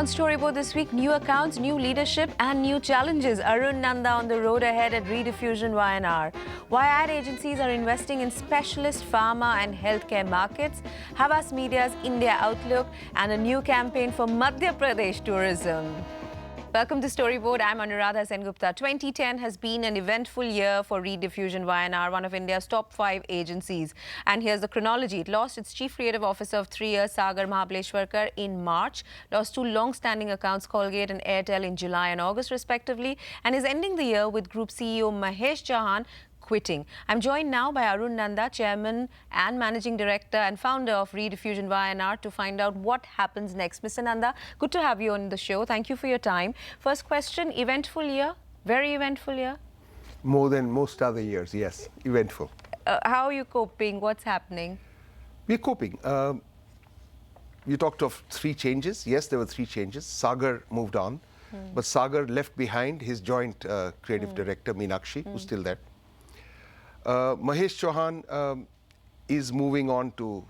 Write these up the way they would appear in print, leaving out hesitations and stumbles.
Storyboard this week, new accounts, new leadership and new challenges. Arun Nanda on the road ahead at Rediffusion Y&R. Why ad agencies are investing in specialist pharma and healthcare markets. Havas Media's India Outlook and a new campaign for Madhya Pradesh tourism. Welcome to Storyboard. I'm Anuradha Sengupta. 2010 has been an eventful year for Rediffusion Y&R, one of India's top 5 agencies. And here's the chronology. It lost its Chief Creative Officer of 3 years, Sagar Mahabaleshwarkar, in March, lost 2 long-standing accounts, Colgate and Airtel, in July and August, respectively, and is ending the year with Group CEO Mahesh Chauhan quitting. I'm joined now by Arun Nanda, Chairman and Managing Director and founder of Rediffusion Y&R, to find out what happens next. Mr. Nanda, good to have you on the show. Thank you for your time. First question, eventful year? Very eventful year? More than most other years, yes. Eventful. How are you coping? What's happening? We're coping. You talked of 3 changes. Yes, there were 3 changes. Sagar moved on, but Sagar left behind his joint creative director, Meenakshi, who's still there. Mahesh Chauhan is moving on to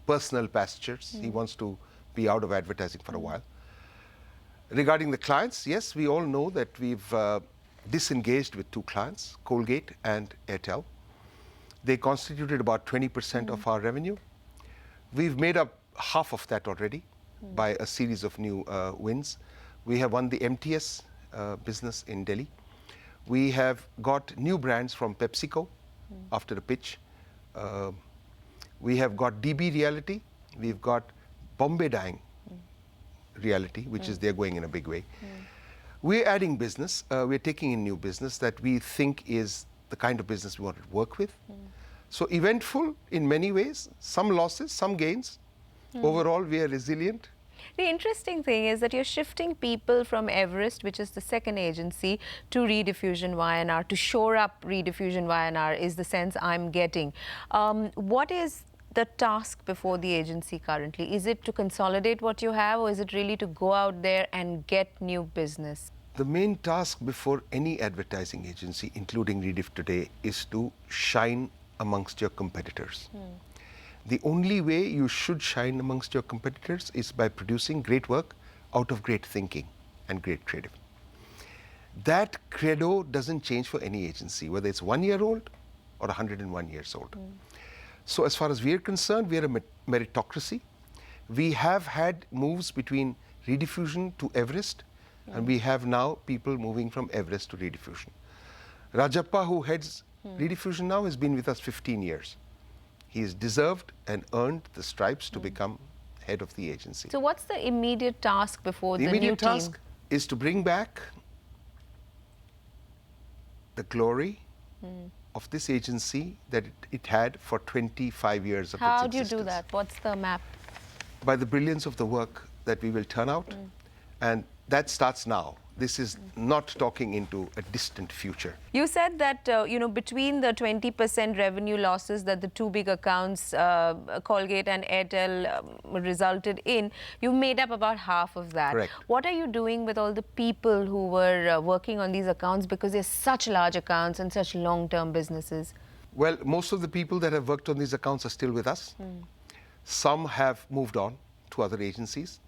personal pastures. He wants to be out of advertising for a while. Regarding the clients, yes, we all know that we've disengaged with 2 clients, Colgate and Airtel. They constituted about 20% of our revenue. We've made up half of that already by a series of new wins. We have won the MTS business in Delhi. We have got new brands from PepsiCo after the pitch. We have got DB Reality. We've got Bombay Dyeing Reality, which is they're going in a big way. We're adding business. We're taking in new business that we think is the kind of business we want to work with. So eventful in many ways, some losses, some gains. Overall, we are resilient. The interesting thing is that you're shifting people from Everest, which is the second agency, to Rediffusion Y&R, to shore up Rediffusion Y&R is the sense I'm getting. What is the task before the agency currently? Is it to consolidate what you have, or is it really to go out there and get new business? The main task before any advertising agency, including Rediff today, is to shine amongst your competitors. The only way you should shine amongst your competitors is by producing great work out of great thinking and great creative. That credo doesn't change for any agency, whether it's 1 year old or 101 years old. So as far as we're concerned, we're a meritocracy. We have had moves between Rediffusion to Everest, and we have now people moving from Everest to Rediffusion. Rajappa, who heads Rediffusion now, has been with us 15 years. He has deserved and earned the stripes to become head of the agency. So what's the immediate task before the new team? The immediate task is to bring back the glory of this agency that it had for 25 years of its existence. How do you do that? What's the map? By the brilliance of the work that we will turn out, and that starts now. This is not talking into a distant future. You said that, between the 20% revenue losses that the 2 big accounts, Colgate and Airtel, resulted in, you made up about half of that. Correct. What are you doing with all the people who were working on these accounts, because they're such large accounts and such long-term businesses? Well, most of the people that have worked on these accounts are still with us. Some have moved on to other agencies.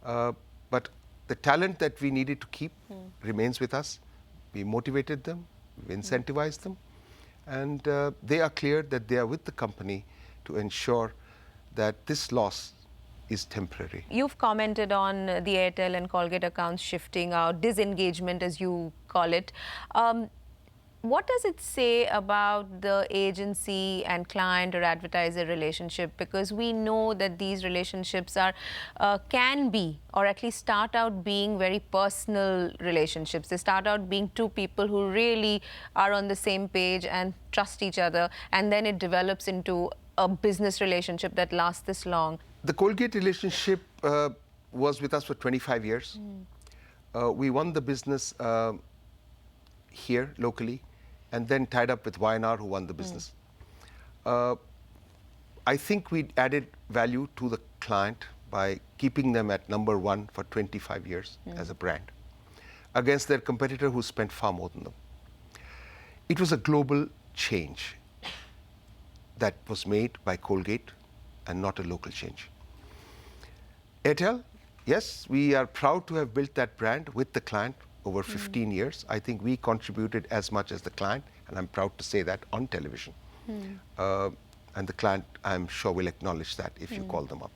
But the talent that we needed to keep remains with us. We motivated them, we incentivized them, and they are clear that they are with the company to ensure that this loss is temporary. You've commented on the Airtel and Colgate accounts shifting out, disengagement as you call it. What does it say about the agency and client or advertiser relationship? Because we know that these relationships are can be, or at least start out being, very personal relationships. They start out being 2 people who really are on the same page and trust each other, and then it develops into a business relationship that lasts this long. The Colgate relationship was with us for 25 years. We won the business here locally, and then tied up with Y&R, who won the business. I think we added value to the client by keeping them at number 1 for 25 years as a brand, against their competitor who spent far more than them. It was a global change that was made by Colgate and not a local change. Airtel Yes, we are proud to have built that brand with the client over 15 years. I think we contributed as much as the client, and I'm proud to say that on television. And the client, I'm sure, will acknowledge that if you call them up.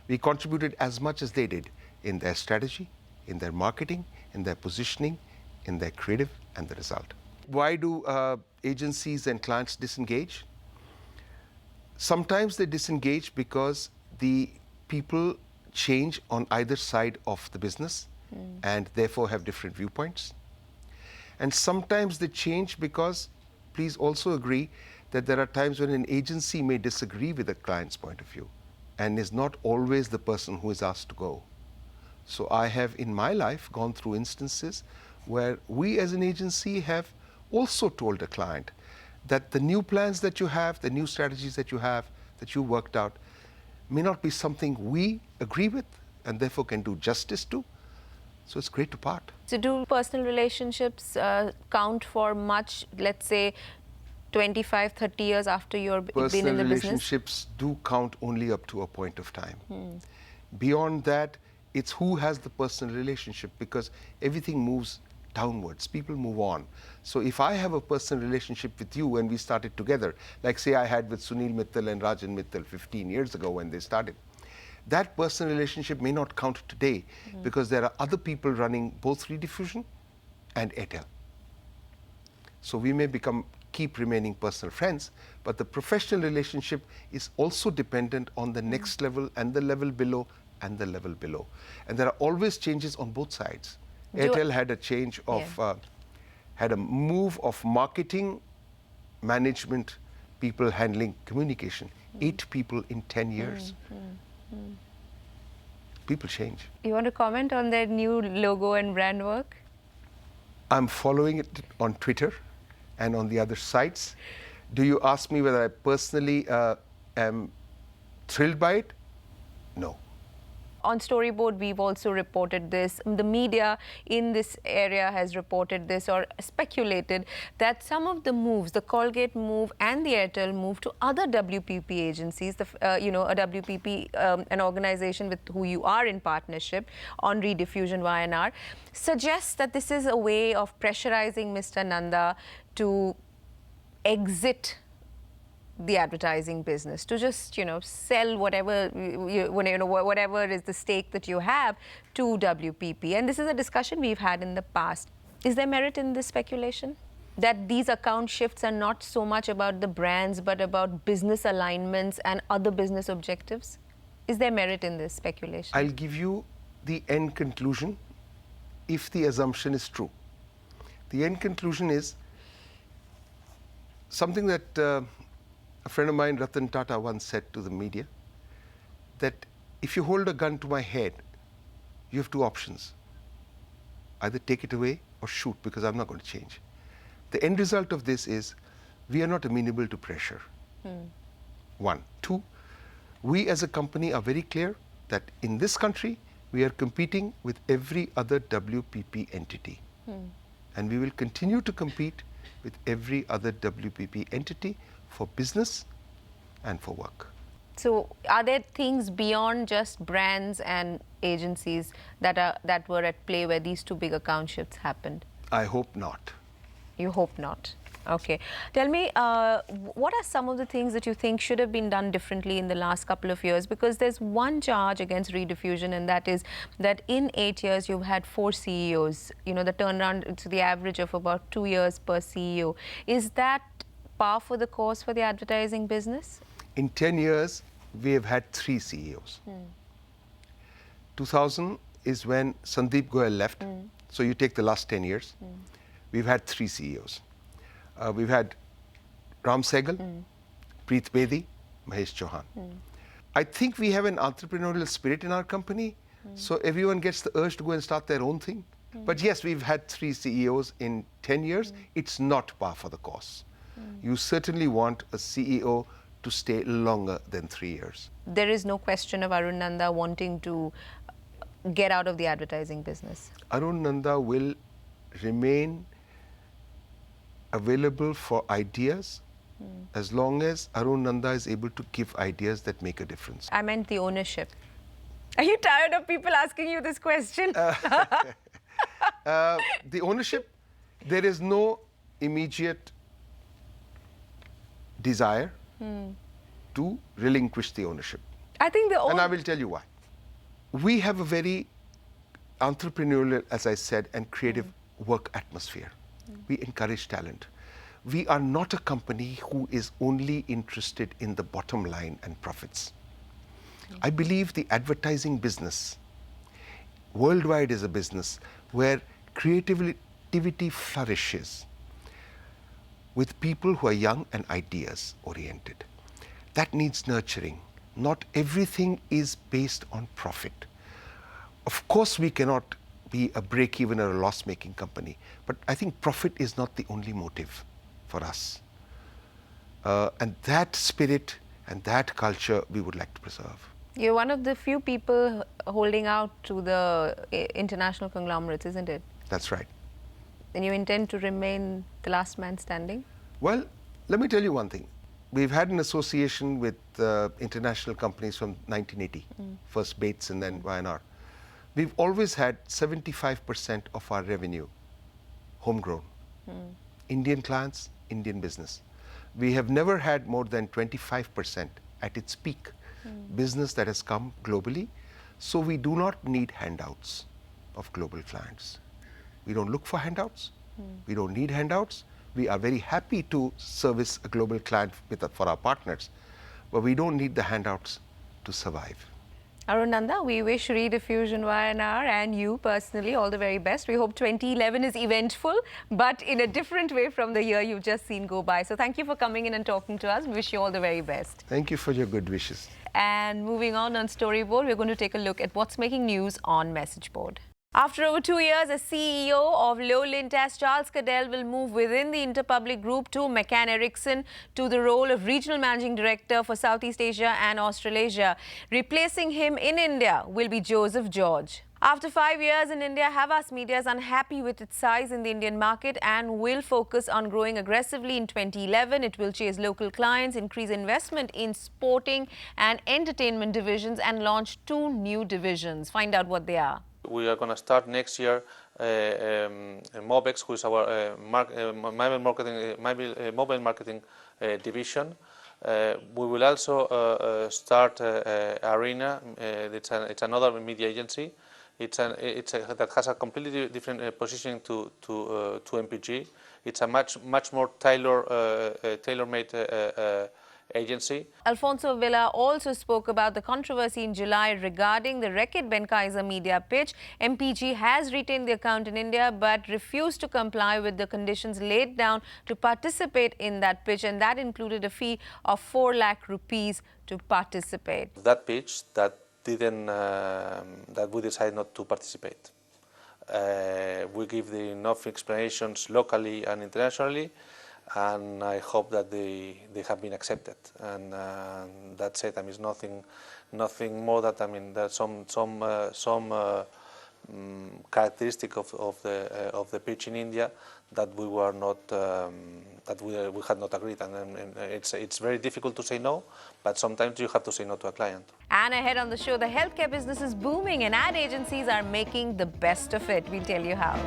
We contributed as much as they did in their strategy, in their marketing, in their positioning, in their creative, and the result. Why do agencies and clients disengage? Sometimes they disengage because the people change on either side of the business and therefore have different viewpoints. And sometimes they change because, please also agree, that there are times when an agency may disagree with a client's point of view and is not always the person who is asked to go. So I have in my life gone through instances where we as an agency have also told a client that the new plans that you have, the new strategies that you have, that you worked out, may not be something we agree with and therefore can do justice to. So it's great to part. So do personal relationships count for much, let's say, 25, 30 years after you've been in the business? Personal relationships do count only up to a point of time. Beyond that, it's who has the personal relationship, because everything moves downwards. People move on. So if I have a personal relationship with you when we started together, like say I had with Sunil Mittal and Rajan Mittal 15 years ago when they started, that personal relationship may not count today because there are other people running both Rediffusion and Airtel. So we may keep remaining personal friends, but the professional relationship is also dependent on the next level and the level below and the level below. And there are always changes on both sides. Airtel had a change of, had a move of marketing, management, people handling communication. 8 people in 10 years. People change. You want to comment on their new logo and brand work? I'm following it on Twitter and on the other sites. Do you ask me whether I personally am thrilled by it? No. On Storyboard, we've also reported this. The media in this area has reported this or speculated that some of the moves, the Colgate move and the Airtel move to other WPP agencies, a WPP, an organization with who you are in partnership on Rediffusion Y&R, suggests that this is a way of pressurizing Mr. Nanda to exit the advertising business, to just sell whatever whatever is the stake that you have to WPP. And this is a discussion we've had in the past. Is there merit in this speculation that these account shifts are not so much about the brands but about business alignments and other business objectives? Is there merit in this speculation? I'll give you the end conclusion if the assumption is true. The end conclusion is something that a friend of mine, Ratan Tata, once said to the media, that if you hold a gun to my head, you have 2 options. Either take it away or shoot, because I'm not going to change. The end result of this is we are not amenable to pressure. 1. 2, we as a company are very clear that in this country, we are competing with every other WPP entity. And we will continue to compete with every other WPP entity for business and for work. So are there things beyond just brands and agencies that were at play where these 2 big account shifts happened? I hope not. You hope not. Okay. Tell me, what are some of the things that you think should have been done differently in the last couple of years? Because there's one charge against Rediffusion, and that is that in 8 years you've had 4 CEOs. The turnaround to the average of about 2 years per CEO. Is that par for the course for the advertising business? In 10 years, we have had 3 CEOs. 2000 is when Sandeep Goyal left. So you take the last 10 years. We've had 3 CEOs. We've had Ram Sehgal, Preet Bedi, Mahesh Chauhan. I think we have an entrepreneurial spirit in our company, so everyone gets the urge to go and start their own thing. But yes, we've had 3 CEOs in 10 years. It's not par for the course. You certainly want a CEO to stay longer than 3 years. There is no question of Arun Nanda wanting to get out of the advertising business. Arun Nanda will remain available for ideas as long as Arun Nanda is able to give ideas that make a difference. I meant the ownership. Are you tired of people asking you this question? The ownership, there is no immediate desire to relinquish the ownership. I think And I will tell you why. We have a very entrepreneurial, as I said, and creative work atmosphere. We encourage talent. We are not a company who is only interested in the bottom line and profits. I believe the advertising business worldwide is a business where creativity flourishes with people who are young and ideas oriented. That needs nurturing. Not everything is based on profit. Of course, we cannot be a break-even or a loss-making company, but I think profit is not the only motive for us. And that spirit and that culture we would like to preserve. You're one of the few people holding out to the international conglomerates, isn't it? That's right. And you intend to remain the last man standing? Well, let me tell you one thing. We've had an association with international companies from 1980, first Bates and then Y&R. We've always had 75% of our revenue homegrown. Indian clients, Indian business. We have never had more than 25% at its peak business that has come globally. So we do not need handouts of global clients. We don't look for handouts. We don't need handouts. We are very happy to service a global client for our partners, but we don't need the handouts to survive. Arun Nanda, we wish Rediffusion Y&R and you personally all the very best. We hope 2011 is eventful, but in a different way from the year you've just seen go by. So thank you for coming in and talking to us. We wish you all the very best. Thank you for your good wishes. And moving on Storyboard, we're going to take a look at what's making news on Message Board. After over 2 years as CEO of Lowlintas, Charles Cadell will move within the Interpublic Group to McCann Erickson to the role of Regional Managing Director for Southeast Asia and Australasia. Replacing him in India will be Joseph George. After 5 years in India, Havas Media is unhappy with its size in the Indian market and will focus on growing aggressively in 2011. It will chase local clients, increase investment in sporting and entertainment divisions and launch 2 new divisions. Find out what they are. We are going to start next year Mobex, who is our mobile marketing division. We will also start Arena. It's another media agency. That has a completely different positioning to MPG. It's a much more tailor-made agency. Alfonso Villa also spoke about the controversy in July regarding the Reckitt Benckiser media pitch. MPG has retained the account in India but refused to comply with the conditions laid down to participate in that pitch, and that included a fee of 4 lakh rupees to participate. That pitch that we decided not to participate. We give enough explanations locally and internationally, and I hope that they have been accepted. And that's it. I mean, it's nothing more that there's some characteristic of the pitch in India that we were not that we had not agreed, and it's very difficult to say no, but sometimes you have to say no to a client. And ahead on the show, the healthcare business is booming and ad agencies are making the best of it. We'll tell you how.